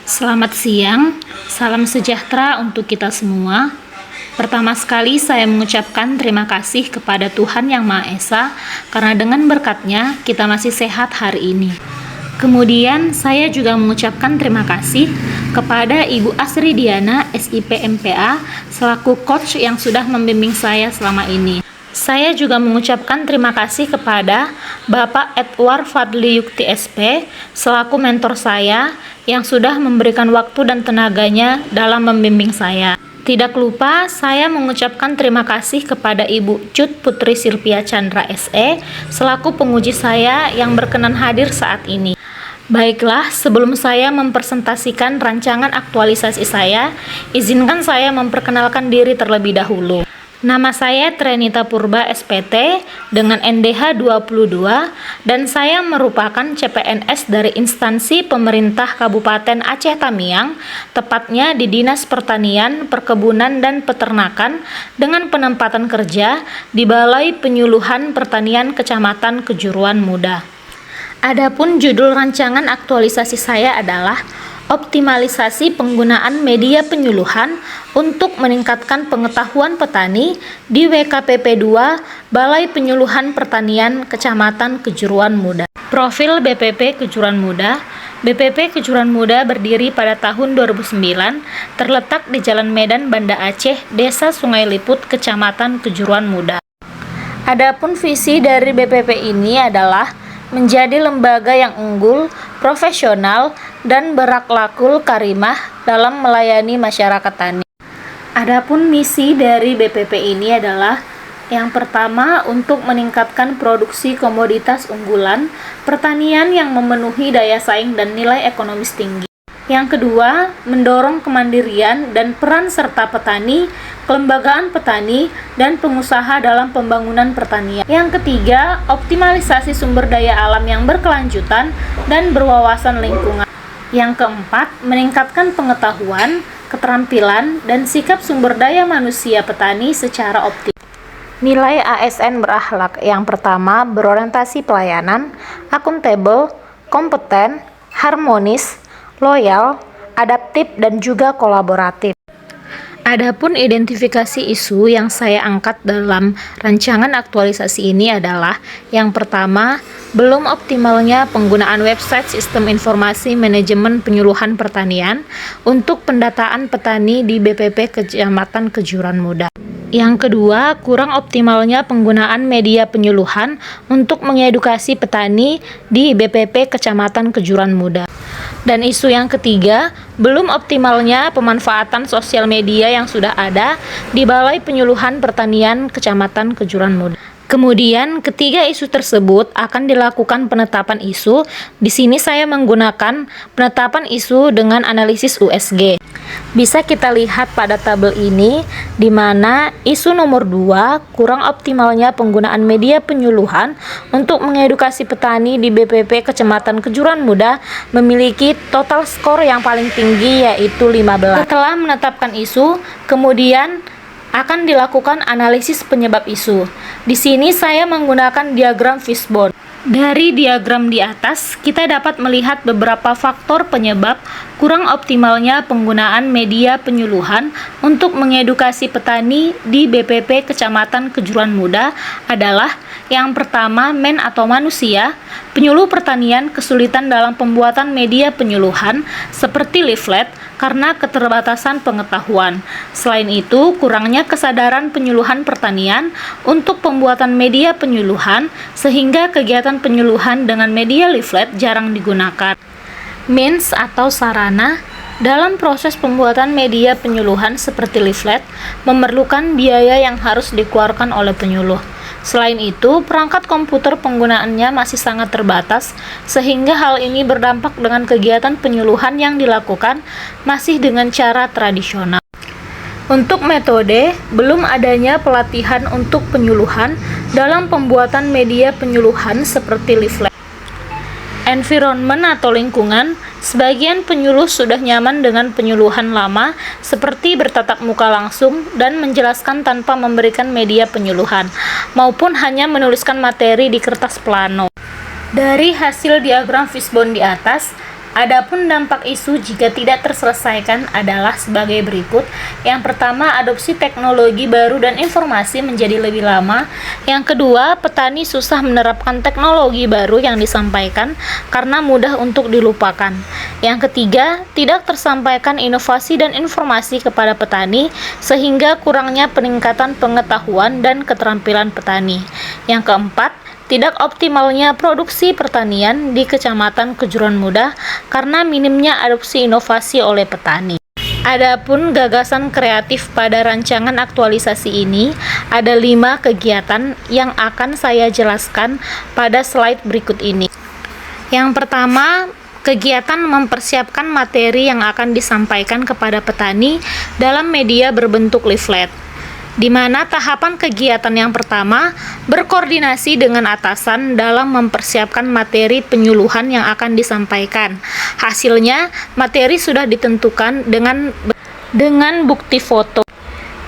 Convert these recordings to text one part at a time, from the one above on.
Selamat siang, salam sejahtera untuk kita semua. Pertama sekali saya mengucapkan terima kasih kepada Tuhan Yang Maha Esa karena dengan berkat-Nya kita masih sehat hari ini. Kemudian saya juga mengucapkan terima kasih kepada Ibu Asri Diana, SIP MPA, selaku coach yang sudah membimbing saya selama ini. Saya juga mengucapkan terima kasih kepada Bapak Edward Fadli Yukti SP selaku mentor saya yang sudah memberikan waktu dan tenaganya dalam membimbing saya. Tidak lupa saya mengucapkan terima kasih kepada Ibu Cut Putri Silvia Chandra SE selaku penguji saya yang berkenan hadir saat ini. Baiklah, sebelum saya mempresentasikan rancangan aktualisasi saya, izinkan saya memperkenalkan diri terlebih dahulu. Nama saya Trenita Purba SPT dengan NDH 22 dan saya merupakan CPNS dari instansi pemerintah Kabupaten Aceh Tamiang, tepatnya di Dinas Pertanian, Perkebunan dan Peternakan dengan penempatan kerja di Balai Penyuluhan Pertanian Kecamatan Kejuruan Muda. Adapun judul rancangan aktualisasi saya adalah optimalisasi penggunaan media penyuluhan untuk meningkatkan pengetahuan petani di WKPP 2 Balai Penyuluhan Pertanian Kecamatan Kejuruan Muda. Profil BPP Kejuruan Muda. BPP Kejuruan Muda berdiri pada tahun 2009, terletak di Jalan Medan Banda Aceh, Desa Sungai Liput, Kecamatan Kejuruan Muda. Adapun visi dari BPP ini adalah menjadi lembaga yang unggul, profesional, dan berakhlakul karimah dalam melayani masyarakat tani. Adapun misi dari BPP ini adalah yang pertama untuk meningkatkan produksi komoditas unggulan, pertanian yang memenuhi daya saing dan nilai ekonomis tinggi. Yang kedua, mendorong kemandirian dan peran serta petani, kelembagaan petani, dan pengusaha dalam pembangunan pertanian. Yang ketiga, optimalisasi sumber daya alam yang berkelanjutan dan berwawasan lingkungan. Yang keempat, meningkatkan pengetahuan, keterampilan, dan sikap sumber daya manusia petani secara optimal. Nilai ASN berakhlak yang pertama berorientasi pelayanan, akuntabel, kompeten, harmonis, loyal, adaptif, dan juga kolaboratif. Adapun identifikasi isu yang saya angkat dalam rancangan aktualisasi ini adalah yang pertama, belum optimalnya penggunaan website Sistem Informasi Manajemen Penyuluhan Pertanian untuk pendataan petani di BPP Kecamatan Kejuruan Muda. Yang kedua, kurang optimalnya penggunaan media penyuluhan untuk mengedukasi petani di BPP Kecamatan Kejuruan Muda. Dan isu yang ketiga, belum optimalnya pemanfaatan sosial media yang sudah ada di Balai Penyuluhan Pertanian Kecamatan Kejuruan Muda. Kemudian, ketiga isu tersebut akan dilakukan penetapan isu. Di sini saya menggunakan penetapan isu dengan analisis USG. Bisa kita lihat pada tabel ini, di mana isu nomor 2, kurang optimalnya penggunaan media penyuluhan untuk mengedukasi petani di BPP Kecamatan Kejuruan Muda memiliki total skor yang paling tinggi yaitu 15. Setelah menetapkan isu, kemudian akan dilakukan analisis penyebab isu. Di sini saya menggunakan diagram fishbone. Dari diagram di atas, kita dapat melihat beberapa faktor penyebab kurang optimalnya penggunaan media penyuluhan untuk mengedukasi petani di BPP Kecamatan Kejuruan Muda adalah yang pertama, atau manusia. Penyuluh pertanian kesulitan dalam pembuatan media penyuluhan seperti leaflet karena keterbatasan pengetahuan. Selain itu, kurangnya kesadaran penyuluhan pertanian untuk pembuatan media penyuluhan sehingga kegiatan penyuluhan dengan media leaflet jarang digunakan. Means atau sarana dalam proses pembuatan media penyuluhan seperti leaflet memerlukan biaya yang harus dikeluarkan oleh penyuluh. Selain itu, perangkat komputer penggunaannya masih sangat terbatas, sehingga hal ini berdampak dengan kegiatan penyuluhan yang dilakukan masih dengan cara tradisional. Untuk metode, belum adanya pelatihan untuk penyuluhan dalam pembuatan media penyuluhan seperti leaflet. Environment atau lingkungan, sebagian penyuluh sudah nyaman dengan penyuluhan lama seperti bertatap muka langsung dan menjelaskan tanpa memberikan media penyuluhan, maupun hanya menuliskan materi di kertas plano. Dari hasil diagram fishbone di atas, Adapun dampak isu jika tidak terselesaikan adalah sebagai berikut. Yang pertama, adopsi teknologi baru dan informasi menjadi lebih lama. Yang kedua, petani susah menerapkan teknologi baru yang disampaikan karena mudah untuk dilupakan. Yang ketiga, tidak tersampaikan inovasi dan informasi kepada petani sehingga kurangnya peningkatan pengetahuan dan keterampilan petani. Yang keempat, tidak optimalnya produksi pertanian di Kecamatan Kejuruan Muda karena minimnya adopsi inovasi oleh petani. Adapun gagasan kreatif pada rancangan aktualisasi ini, ada 5 kegiatan yang akan saya jelaskan pada slide berikut ini. Yang pertama, kegiatan mempersiapkan materi yang akan disampaikan kepada petani dalam media berbentuk leaflet, di mana tahapan kegiatan yang pertama berkoordinasi dengan atasan dalam mempersiapkan materi penyuluhan yang akan disampaikan. Hasilnya, materi sudah ditentukan dengan bukti foto.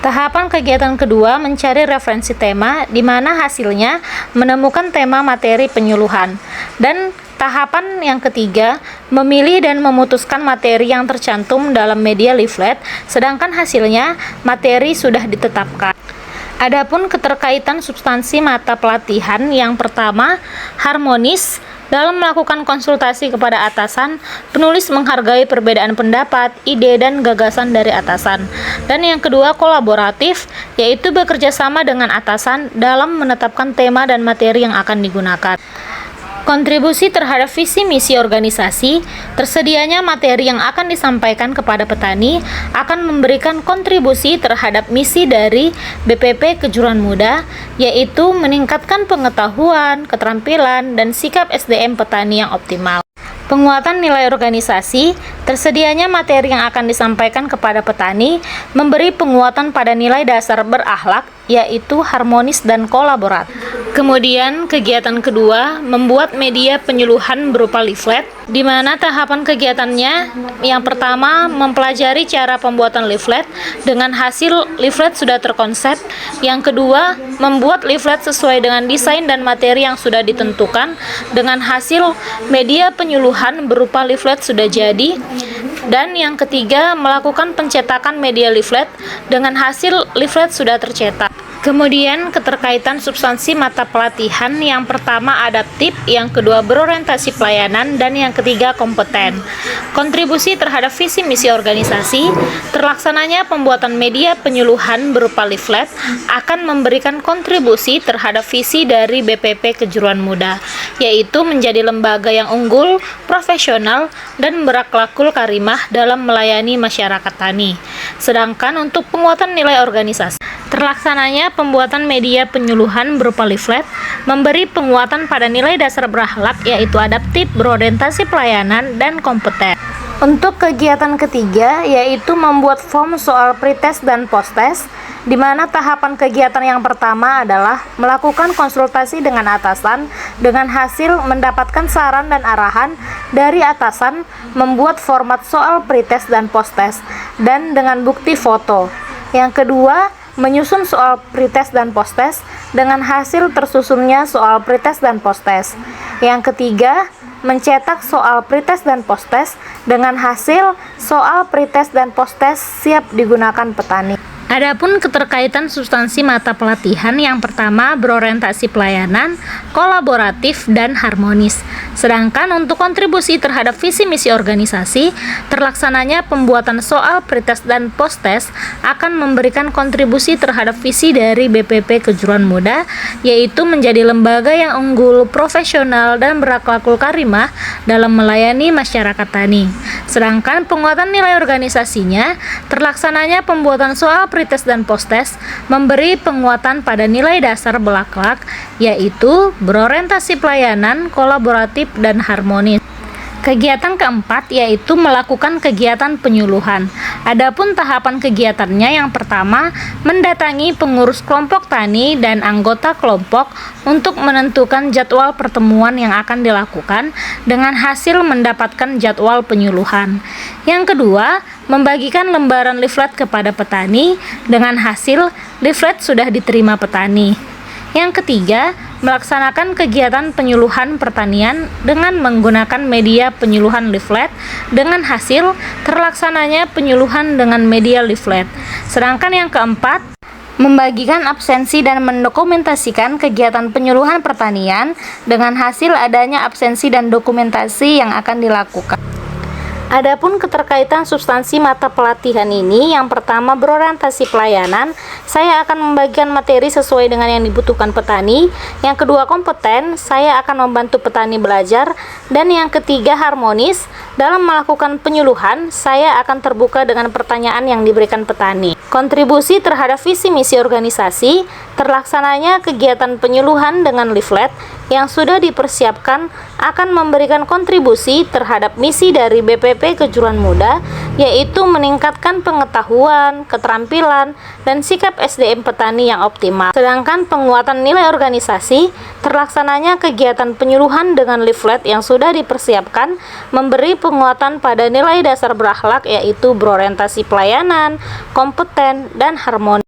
Tahapan kegiatan kedua mencari referensi tema, di mana hasilnya menemukan tema materi penyuluhan. Dan tahapan yang ketiga, memilih dan memutuskan materi yang tercantum dalam media leaflet, sedangkan hasilnya materi sudah ditetapkan. Adapun keterkaitan substansi mata pelatihan, yang pertama, harmonis. Dalam melakukan konsultasi kepada atasan, penulis menghargai perbedaan pendapat, ide, dan gagasan dari atasan. Dan yang kedua, kolaboratif, yaitu bekerja sama dengan atasan dalam menetapkan tema dan materi yang akan digunakan. Kontribusi terhadap visi misi organisasi, tersedianya materi yang akan disampaikan kepada petani akan memberikan kontribusi terhadap misi dari BPP Kejuruan Muda, yaitu meningkatkan pengetahuan, keterampilan, dan sikap SDM petani yang optimal. Penguatan nilai organisasi, tersedianya materi yang akan disampaikan kepada petani memberi penguatan pada nilai dasar berakhlak, yaitu harmonis dan kolaboratif. Kemudian kegiatan kedua, membuat media penyuluhan berupa leaflet, di mana tahapan kegiatannya yang pertama mempelajari cara pembuatan leaflet dengan hasil leaflet sudah terkonsep. Yang kedua, membuat leaflet sesuai dengan desain dan materi yang sudah ditentukan dengan hasil media penyuluhan berupa leaflet sudah jadi. Dan yang ketiga, melakukan pencetakan media leaflet dengan hasil leaflet sudah tercetak. Kemudian keterkaitan substansi mata pelatihan, yang pertama adaptif, yang kedua berorientasi pelayanan, dan yang ketiga kompeten. Kontribusi terhadap visi misi organisasi, terlaksananya pembuatan media penyuluhan berupa leaflet akan memberikan kontribusi terhadap visi dari BPP Kejuruan Muda, yaitu menjadi lembaga yang unggul, profesional, dan berakhlakul karimah dalam melayani masyarakat tani. Sedangkan untuk penguatan nilai organisasi, terlaksananya pembuatan media penyuluhan berupa leaflet memberi penguatan pada nilai dasar berakhlak, yaitu adaptif, berorientasi pelayanan, dan kompeten. Untuk kegiatan ketiga, yaitu membuat form soal pretest dan posttest, di mana tahapan kegiatan yang pertama adalah melakukan konsultasi dengan atasan dengan hasil mendapatkan saran dan arahan dari atasan membuat format soal pretest dan posttest dan dengan bukti foto. Yang kedua, menyusun soal pretest dan posttest dengan hasil tersusunnya soal pretest dan posttest. Yang ketiga, mencetak soal pretest dan posttest dengan hasil soal pretest dan posttest siap digunakan petani. Adapun keterkaitan substansi mata pelatihan, yang pertama berorientasi pelayanan, kolaboratif, dan harmonis. Sedangkan untuk kontribusi terhadap visi misi organisasi, terlaksananya pembuatan soal pretest dan posttest akan memberikan kontribusi terhadap visi dari BPP Kejuruan Muda, yaitu menjadi lembaga yang unggul, profesional, dan berakhlakul karimah dalam melayani masyarakat tani. Sedangkan penguatan nilai organisasinya, terlaksananya pembuatan soal pretest dan posttest memberi penguatan pada nilai dasar berakhlak, yaitu berorientasi pelayanan, kolaboratif, dan harmonis. Kegiatan keempat yaitu melakukan kegiatan penyuluhan. Adapun tahapan kegiatannya, yang pertama mendatangi pengurus kelompok tani dan anggota kelompok untuk menentukan jadwal pertemuan yang akan dilakukan dengan hasil mendapatkan jadwal penyuluhan. Yang kedua, membagikan lembaran leaflet kepada petani dengan hasil leaflet sudah diterima petani. Yang ketiga, melaksanakan kegiatan penyuluhan pertanian dengan menggunakan media penyuluhan leaflet dengan hasil terlaksananya penyuluhan dengan media leaflet. Sedangkan yang keempat, membagikan absensi dan mendokumentasikan kegiatan penyuluhan pertanian dengan hasil adanya absensi dan dokumentasi yang akan dilakukan. Adapun keterkaitan substansi mata pelatihan ini, yang pertama berorientasi pelayanan, saya akan membagikan materi sesuai dengan yang dibutuhkan petani. Yang kedua kompeten, saya akan membantu petani belajar. Dan yang ketiga harmonis, dalam melakukan penyuluhan, saya akan terbuka dengan pertanyaan yang diberikan petani. Kontribusi terhadap visi misi organisasi, terlaksananya kegiatan penyuluhan dengan leaflet yang sudah dipersiapkan akan memberikan kontribusi terhadap misi dari BPP Kejuruan Muda, yaitu meningkatkan pengetahuan, keterampilan, dan sikap SDM petani yang optimal. Sedangkan penguatan nilai organisasi, terlaksananya kegiatan penyuluhan dengan leaflet yang sudah dipersiapkan memberi penguatan pada nilai dasar berakhlak, yaitu berorientasi pelayanan, kompeten, dan harmonis.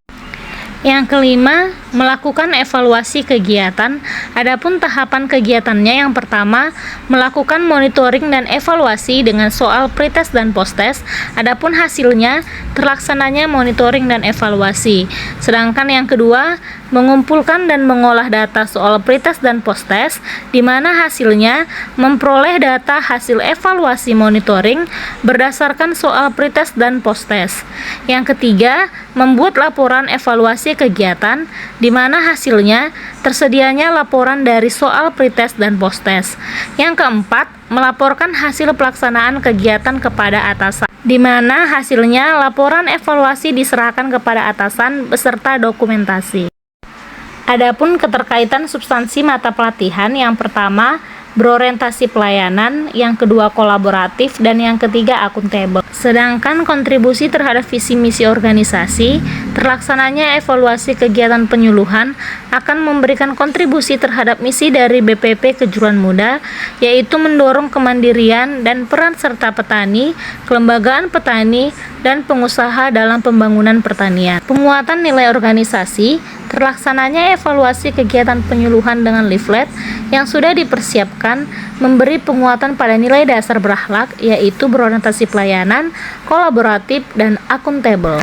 Yang kelima, melakukan evaluasi kegiatan. Adapun tahapan kegiatannya, yang pertama, melakukan monitoring dan evaluasi dengan soal pretest dan posttest. Adapun hasilnya, terlaksananya monitoring dan evaluasi. Sedangkan yang kedua, mengumpulkan dan mengolah data soal pretest dan posttest, di mana hasilnya memperoleh data hasil evaluasi monitoring berdasarkan soal pretest dan posttest. Yang ketiga, membuat laporan evaluasi kegiatan, di mana hasilnya tersedianya laporan dari soal pretest dan posttest. Yang keempat, melaporkan hasil pelaksanaan kegiatan kepada atasan, di mana hasilnya laporan evaluasi diserahkan kepada atasan beserta dokumentasi. Adapun keterkaitan substansi mata pelatihan, yang pertama berorientasi pelayanan, yang kedua kolaboratif, dan yang ketiga akuntabel. Sedangkan kontribusi terhadap visi misi organisasi, terlaksananya evaluasi kegiatan penyuluhan akan memberikan kontribusi terhadap misi dari BPP Kejuruan Muda, yaitu mendorong kemandirian dan peran serta petani, kelembagaan petani, dan pengusaha dalam pembangunan pertanian. Penguatan nilai organisasi, terlaksananya evaluasi kegiatan penyuluhan dengan leaflet yang sudah dipersiapkan memberi penguatan pada nilai dasar berakhlak, yaitu berorientasi pelayanan, kolaboratif, dan akuntabel.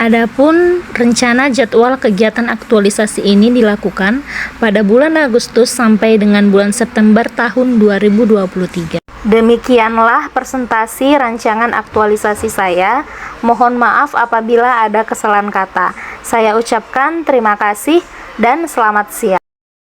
Adapun rencana jadwal kegiatan aktualisasi ini dilakukan pada bulan Agustus sampai dengan bulan September tahun 2023. Demikianlah presentasi rancangan aktualisasi saya. Mohon maaf apabila ada kesalahan kata. Saya ucapkan terima kasih dan selamat siang.